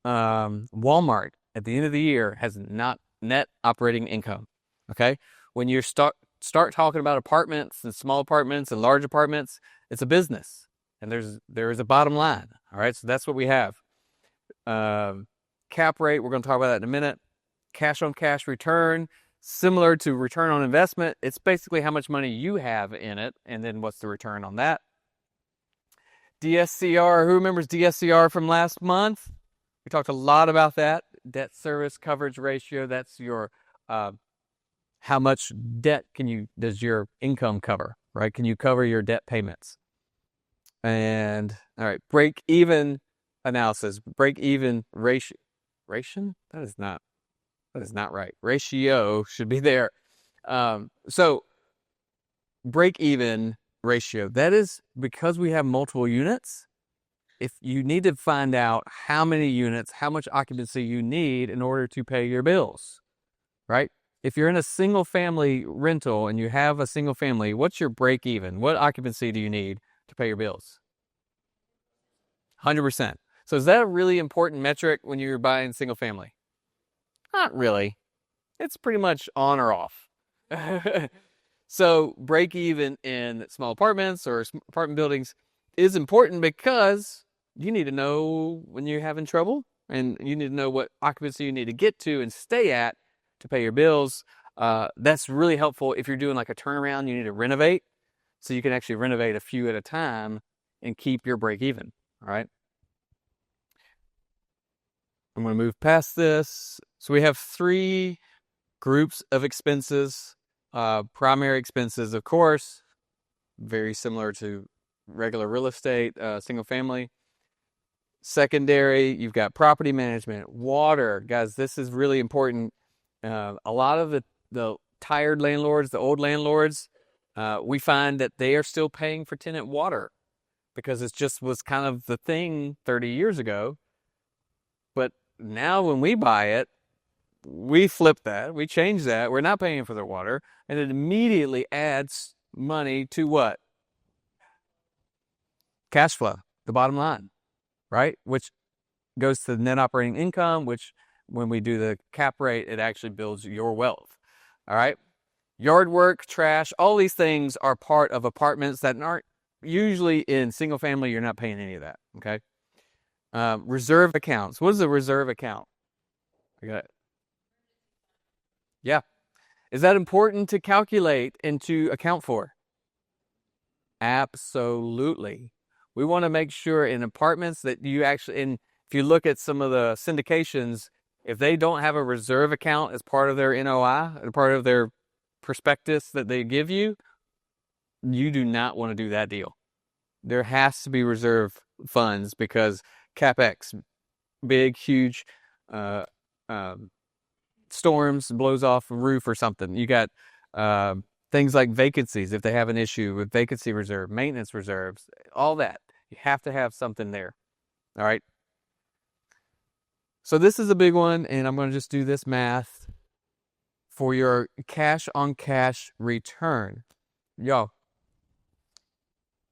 Walmart at the end of the year has not net operating income. Okay, when you start talking about apartments and small apartments and large apartments, it's a business, and there is a bottom line. All right, so that's what we have. Cap rate, we're going to talk about that in a minute. Cash on cash return, similar to return on investment. It's basically how much money you have in it, and then what's the return on that. DSCR, who remembers DSCR from last month? We talked a lot about that. Debt service coverage ratio, that's your how much debt does your income cover, right? Can you cover your debt payments? And all right, break even analysis, break even ratio. That is not right. Ratio should be there. So break even ratio, that is because we have multiple units. If you need to find out how many units, how much occupancy you need in order to pay your bills, right? If you're in a single family rental and you have a single family, what's your break even? What occupancy do you need to pay your bills? 100%. So is that a really important metric when you're buying single family? Not really. It's pretty much on or off. So break even in small apartments or apartment buildings is important because you need to know when you're having trouble, and you need to know what occupancy you need to get to and stay at to pay your bills. That's really helpful if you're doing like a turnaround, you need to renovate. so you can actually renovate a few at a time and keep your break even. All right. I'm going to move past this. So we have three groups of expenses. Primary expenses, of course, very similar to regular real estate, single family. Secondary, you've got property management, water. Guys, this is really important. A lot of the tired landlords, the old landlords, we find that they are still paying for tenant water because it just was kind of the thing 30 years ago. But now when we buy it, we flip that, we change that. We're not paying for their water, and it immediately adds money to what? Cash flow, the bottom line, right? Which goes to net operating income, which when we do the cap rate, it actually builds your wealth. All right. Yard work, trash, all these things are part of apartments that aren't usually in single family. You're not paying any of that. Okay. Reserve accounts. What is a reserve account? I got it. Yeah. Is that important to calculate and to account for? Absolutely. We want to make sure in apartments that you actually, and if you look at some of the syndications, if they don't have a reserve account as part of their NOI, part of their prospectus that they give you, you do not want to do that deal. There has to be reserve funds because CapEx, big, huge storms, blows off a roof or something. You got things like vacancies, if they have an issue with vacancy reserve, maintenance reserves, all that. You have to have something there. All right. So this is a big one, and I'm going to just do this math for your cash on cash return. Y'all,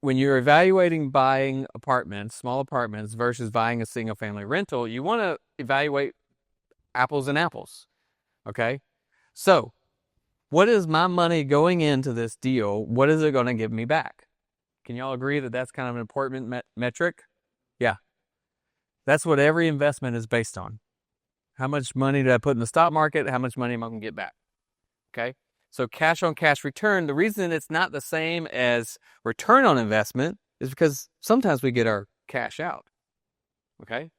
when you're evaluating buying apartments, small apartments versus buying a single family rental, you want to evaluate apples and apples. Okay? So, what is my money going into this deal? What is it going to give me back? Can y'all agree that that's kind of an important metric? Yeah. That's what every investment is based on. How much money did I put in the stock market? How much money am I going to get back? Okay. So cash on cash return, the reason it's not the same as return on investment is because sometimes we get our cash out. Okay.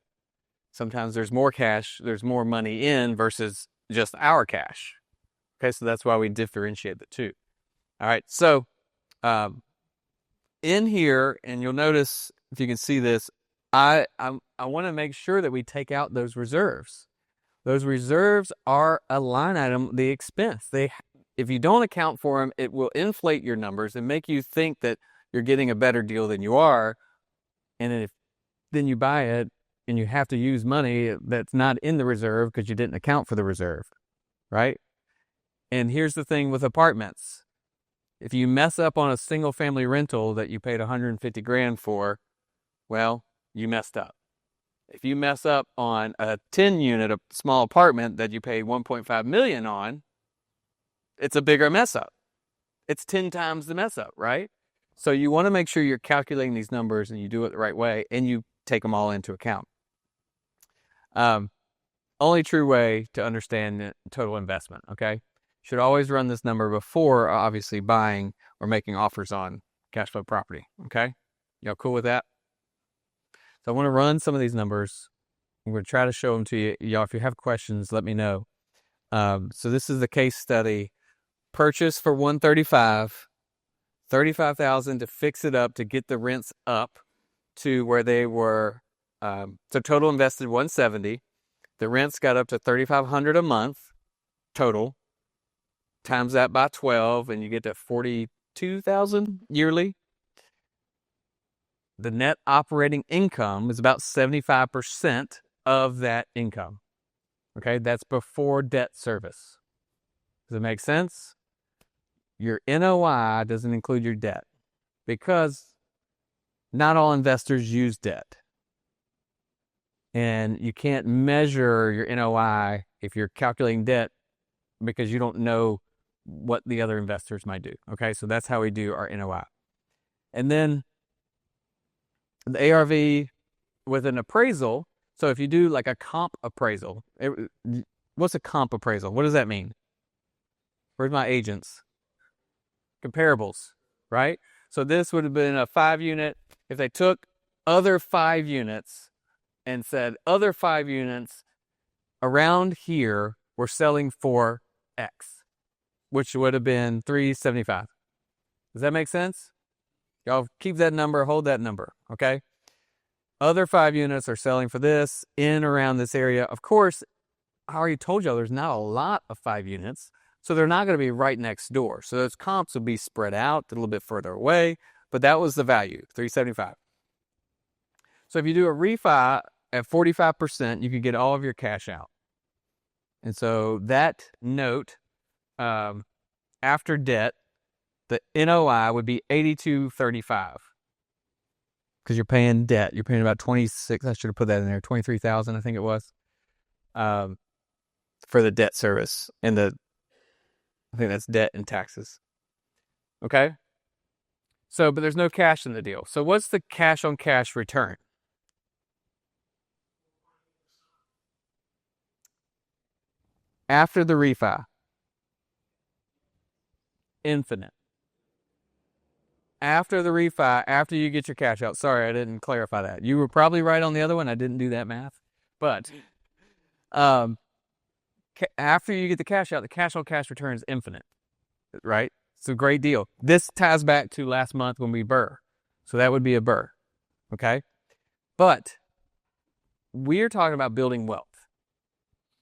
Sometimes there's more cash, there's more money in versus just our cash. Okay. So that's why we differentiate the two. All right. So, in here, and you'll notice if you can see this, I want to make sure that we take out those reserves. Those reserves are a line item, the expense. If you don't account for them, it will inflate your numbers and make you think that you're getting a better deal than you are. And then you buy it and you have to use money that's not in the reserve because you didn't account for the reserve, right? And here's the thing with apartments. If you mess up on a single family rental that you paid 150 grand for, well, you messed up. If you mess up on a 10 unit, a small apartment that you paid 1.5 million on, it's a bigger mess up. It's 10 times the mess up, right? So you want to make sure you're calculating these numbers and you do it the right way and you take them all into account. Only true way to understand total investment, okay? Should always run this number before obviously buying or making offers on cash flow property, okay? Y'all cool with that? So I want to run some of these numbers. I'm going to try to show them to you. Y'all, if you have questions, let me know. So this is the case study. Purchase for $135,000, $35,000 to fix it up to get the rents up to where they were. So total invested $170,000. The rents got up to $3,500 a month total. Times that by 12, and you get to $42,000 yearly. The net operating income is about 75% of that income. Okay, that's before debt service. Does it make sense? Your NOI doesn't include your debt because not all investors use debt. And you can't measure your NOI if you're calculating debt because you don't know what the other investors might do. Okay, so that's how we do our NOI. And then the ARV with an appraisal. So if you do like a comp appraisal, what's a comp appraisal? What does that mean? Where's my agents? Comparables, right? So this would have been a 5-unit. If they took other 5 units and said other 5 units around here were selling for X, which would have been 375. Does that make sense? Y'all keep that number, hold that number, okay? Other 5 units are selling for this in around this area. Of course, I already told y'all there's not a lot of 5 units, so they're not going to be right next door. So those comps will be spread out a little bit further away, but that was the value, 375. So if you do a refi at 45%, you could get all of your cash out. And so that note, after debt, the NOI would be $82.35 because you're paying debt. You're paying about 26. I should have put that in there. 23,000, I think it was, for the debt service and I think that's debt and taxes. Okay. So, but there's no cash in the deal. So what's the cash on cash return? After the refi, infinite. After the refi, after you get your cash out. Sorry, I didn't clarify that. You were probably right on the other one. I didn't do that math. But after you get the cash out, the cash on cash return is infinite, right? It's a great deal. This ties back to last month when we BRRRR. So that would be a BRRRR, okay? But we're talking about building wealth.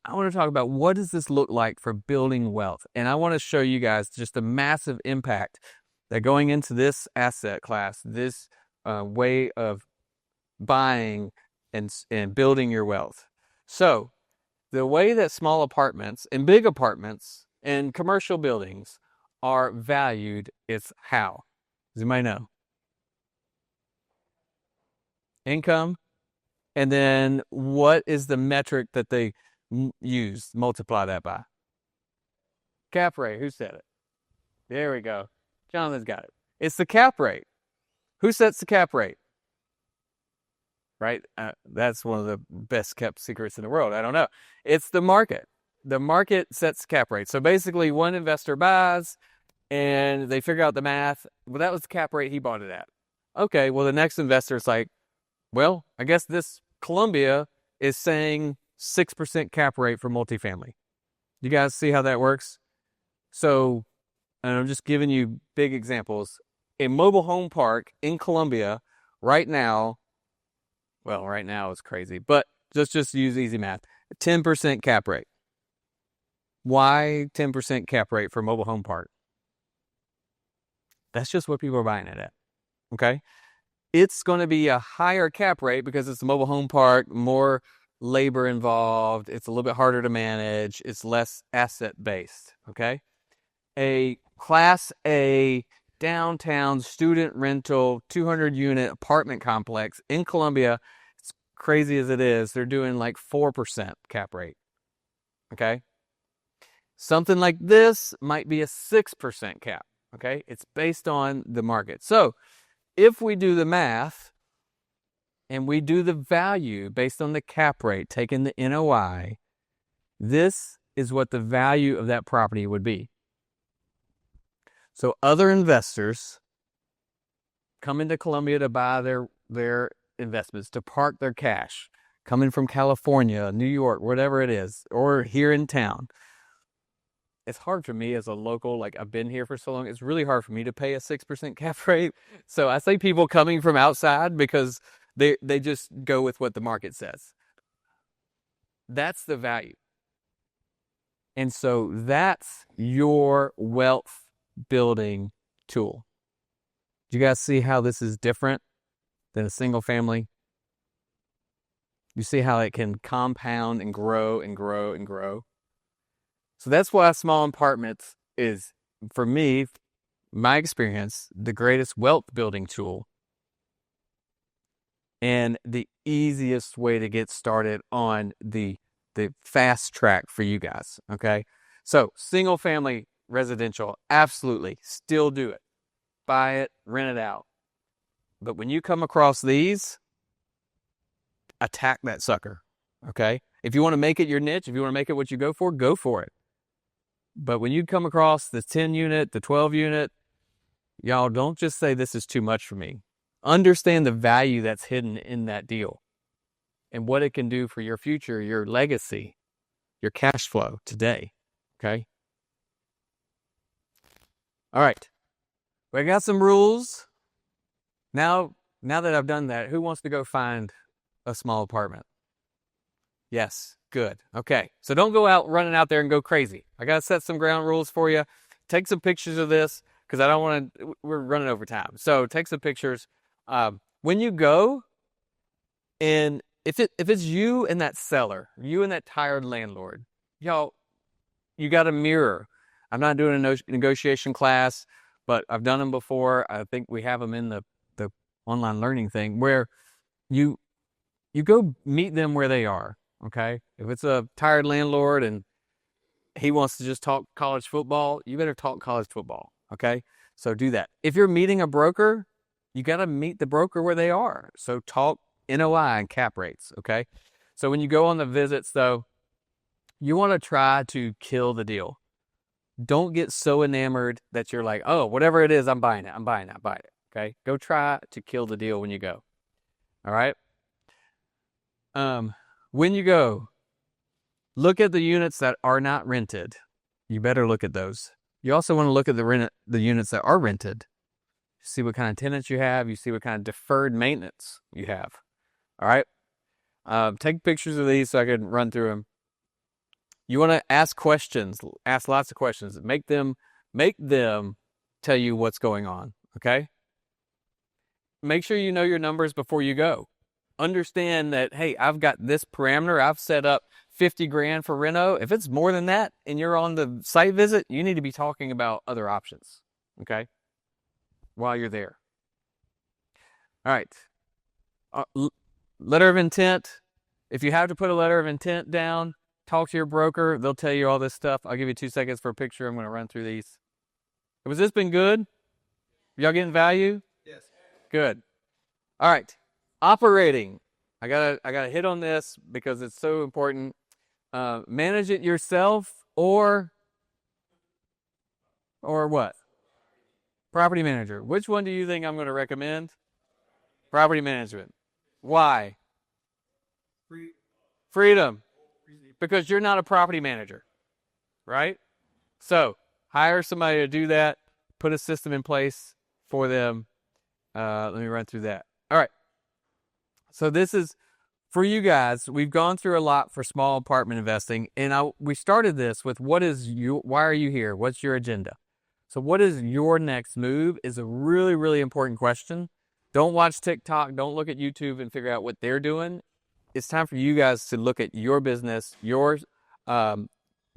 I want to talk about what does this look like for building wealth. And I want to show you guys just the massive impact that going into this asset class, this way of buying and building your wealth. So the way that small apartments and big apartments and commercial buildings are valued is how? Does anybody know? Income. And then what is the metric that they use? Multiply that by. Cap rate. Who said it? There we go. Jonathan's got it. It's the cap rate. Who sets the cap rate? Right? That's one of the best kept secrets in the world. I don't know. It's the market. The market sets the cap rate. So basically, one investor buys and they figure out the math. Well, that was the cap rate he bought it at. Okay, well, the next investor is like, well, I guess this Columbia is saying 6% cap rate for multifamily. You guys see how that works? So, and I'm just giving you big examples. A mobile home park in Columbia right now, well, right now it's crazy, but just use easy math. 10% cap rate. Why 10% cap rate for a mobile home park? That's just what people are buying it at. Okay? It's going to be a higher cap rate because it's a mobile home park, more labor involved. It's a little bit harder to manage. It's less asset based. Okay? A Class A downtown student rental 200 unit apartment complex in Columbia, it's crazy as it is, they're doing like 4% cap rate. Okay? Something like this might be a 6% cap. Okay? It's based on the market. So, if we do the math and we do the value based on the cap rate, taking the NOI, this is what the value of that property would be. So other investors come into Columbia to buy their investments, to park their cash, coming from California, New York, whatever it is, or here in town. It's hard for me as a local, like I've been here for so long, it's really hard for me to pay a 6% cap rate. So I say people coming from outside because they just go with what the market says. That's the value. And so that's your wealth building tool. Do you guys see how this is different than a single family? You see how it can compound and grow and grow and grow? So that's why small apartments is, for me, my experience, the greatest wealth building tool and the easiest way to get started on the fast track for you guys, okay? So single family residential, absolutely, still do it. Buy it, rent it out. But when you come across these, attack that sucker, okay? If you want to make it your niche, if you want to make it what you go for it. But when you come across the 10 unit, the 12 unit, Y'all don't just say this is too much for me. Understand the value that's hidden in that deal and what it can do for your future, your legacy, your cash flow today. Okay? All right. We got some rules. Now that I've done that, who wants to go find a small apartment? Yes. Good. Okay. So don't go out running out there and go crazy. I got to set some ground rules for you. Take some pictures of this because I don't want to, we're running over time. So take some pictures. When you go, and if it's you and that seller, you and that tired landlord, y'all, you got a mirror. I'm not doing a negotiation class, but I've done them before. I think we have them in the online learning thing where you go meet them where they are. Okay. If it's a tired landlord and he wants to just talk college football, you better talk college football. Okay. So do that. If you're meeting a broker, you got to meet the broker where they are. So talk NOI and cap rates. Okay. So when you go on the visits though, you want to try to kill the deal. Don't get so enamored that you're like, oh, whatever it is, I'm buying it. I'm buying it. I'm buying it. Okay. Go try to kill the deal when you go. All right. When you go, look at the units that are not rented. You better look at those. You also want to look at the units that are rented. See what kind of tenants you have. You see what kind of deferred maintenance you have. All right. Take pictures of these so I can run through them. You want to ask questions. Ask lots of questions. Make them tell you what's going on. Okay. Make sure you know your numbers before you go. Understand that, hey, I've got this parameter. I've set up 50 grand for reno. If it's more than that and you're on the site visit, you need to be talking about other options, okay, while you're there. All right. Letter of intent. If you have to put a letter of intent down, talk to your broker. They'll tell you all this stuff. I'll give you 2 seconds for a picture. I'm going to run through these. Has this been good? Y'all getting value?
Yes.
Good. All right. Operating. I gotta hit on this because it's so important. Manage it yourself or what? Property manager. Which one do you think I'm going to recommend? Property management. Why? Freedom. Because you're not a property manager, right? So hire somebody to do that. Put a system in place for them. Let me run through that. All right. So this is for you guys. We've gone through a lot for small apartment investing, and we started this with why are you here? What's your agenda? So what is your next move is a really, really important question. Don't watch TikTok. Don't look at YouTube and figure out what they're doing. It's time for you guys to look at your business, your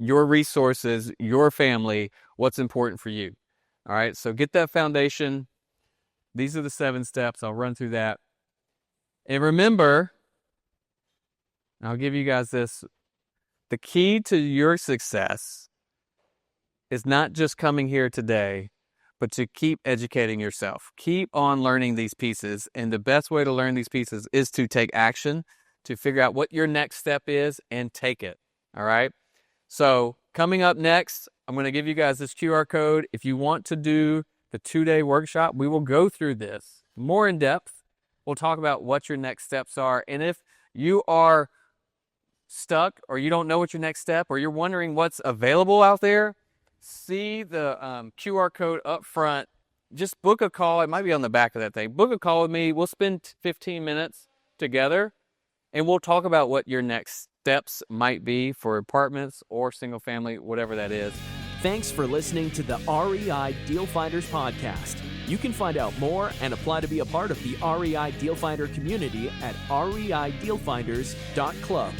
resources, your family, what's important for you. All right. So get that foundation. These are the 7 steps. I'll run through that. And remember, I'll give you guys this. The key to your success is not just coming here today, but to keep educating yourself. Keep on learning these pieces. And the best way to learn these pieces is to take action, to figure out what your next step is and take it. All right. So coming up next, I'm going to give you guys this QR code. If you want to do the 2-day workshop, we will go through this more in depth. We'll talk about what your next steps are. And if you are stuck or you don't know what your next step or you're wondering what's available out there, see the QR code up front. Just book a call. It might be on the back of that thing. Book a call with me. We'll spend 15 minutes together and we'll talk about what your next steps might be for apartments or single family, whatever that is.
Thanks for listening to the REI Deal Finders podcast. You can find out more and apply to be a part of the REI Deal Finder community at reidealfinders.club.